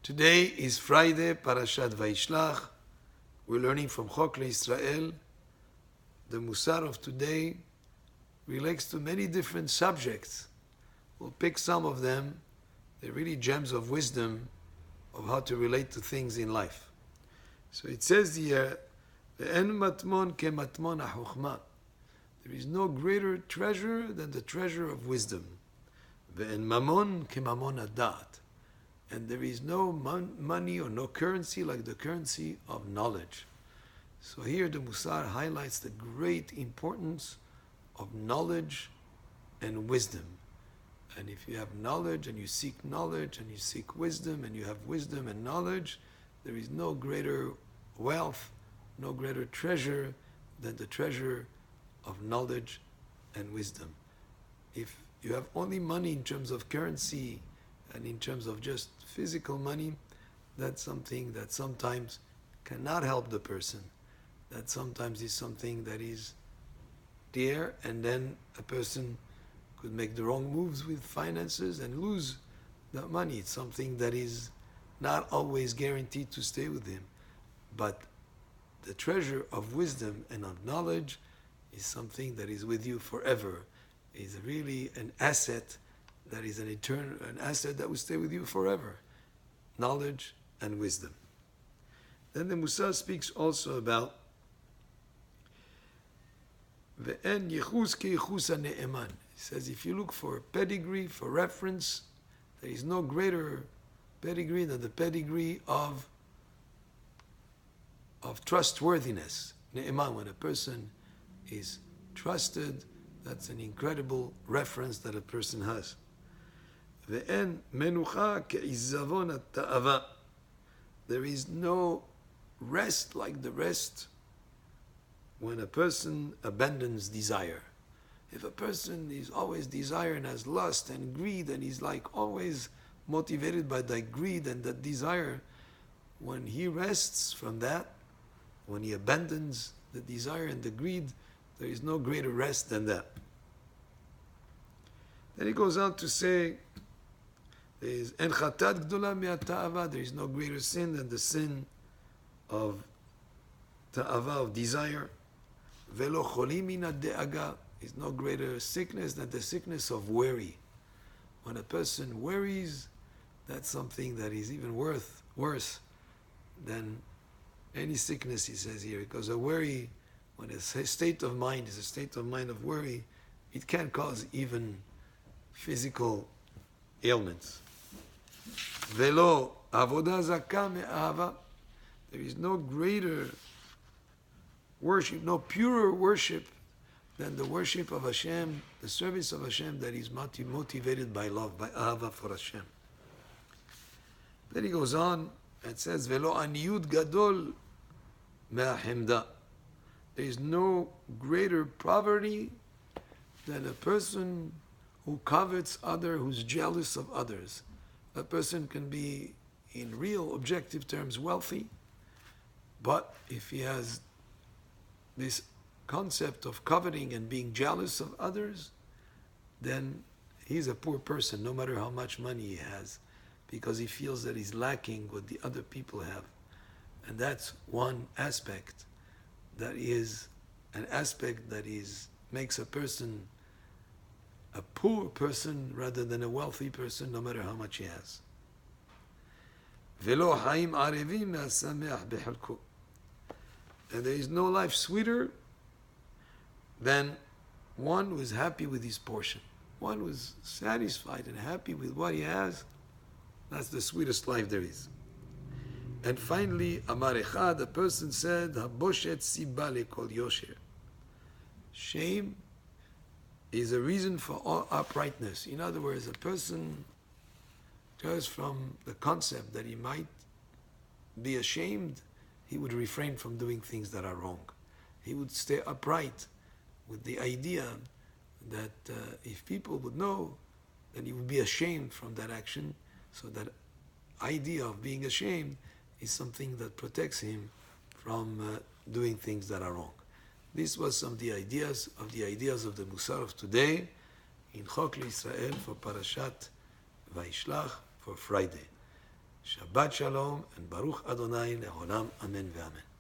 Today is Friday, Parashat Vayishlach. We're learning from Chok Israel. The Mussar of today relates to many different subjects. We'll pick some of them. They're really gems of wisdom of how to relate to things in life. So it says here, "Ve'en matmon ke matmon ha'chokhmah." There is no greater treasure than the treasure of wisdom. "Ve'en mamon ke mamon hadat." And there is no money or no currency like the currency of knowledge. So here the Mussar highlights the great importance of knowledge and wisdom. And if you have knowledge and you seek knowledge and you seek wisdom and you have wisdom and knowledge, there is no greater wealth, no greater treasure than the treasure of knowledge and wisdom. If you have only money in terms of currency and in terms of just physical money, that's something that sometimes cannot help the person. That sometimes is something that is there, and then a person could make the wrong moves with finances and lose that money. It's something that is not always guaranteed to stay with him. But the treasure of wisdom and of knowledge is something that is with you forever. It's really an asset that is an asset that will stay with you forever. Knowledge and wisdom. Then the Mussar speaks also about Ve'en yichus ke yichus ha'ne'eman. He says if you look for pedigree, for reference, there is no greater pedigree than the pedigree of trustworthiness. Ne'eman, when a person is trusted, that's an incredible reference that a person has. Ve'en menucha ke'izavon ha'ta'ava. There is no rest like the rest when a person abandons desire. If a person is always desire and has lust and greed and he's like always motivated by that greed and that desire, when he rests from that, when he abandons the desire and the greed, there is no greater rest than that. Then he goes on to say, there is en chatat gdola me'ata'ava. There is no greater sin than the sin of ta'ava, of desire. Velo cholim min ha'de'aga. There is no greater sickness than the sickness of worry. When a person worries, that's something that is even worse than any sickness, he says here. Because a worry, when a state of mind is a state of mind of worry, it can cause even physical ailments. Velo avodah zakah me'ahava. There is no greater worship, no purer worship than the worship of Hashem, the service of Hashem that is motivated by love, by ahava for Hashem. Then he goes on and says, Velo aniyut gadol me'ahemda. There is no greater poverty than a person who covets other, who's jealous of others. A person can be, in real objective terms, wealthy, but if he has this concept of coveting and being jealous of others, then he's a poor person, no matter how much money he has, because he feels that he's lacking what the other people have. And that's one aspect that is an aspect that makes a person a poor person rather than a wealthy person, no matter how much he has. Velo haim arevim me'asameach behalko. And there is no life sweeter than one who is happy with his portion. One who is satisfied and happy with what he has. That's the sweetest life there is. And finally, Amar Echad, the person said, Haboshet siba lekol yosher. Shame is a reason for all uprightness. In other words, a person, just from the concept that he might be ashamed, he would refrain from doing things that are wrong. He would stay upright with the idea that if people would know, then he would be ashamed from that action. So that idea of being ashamed is something that protects him from doing things that are wrong. This was some of the ideas of the Mussar of today in Chok Israel for Parashat Vayishlach for Friday. Shabbat Shalom and Baruch Adonai Le'olam. Amen ve'amen.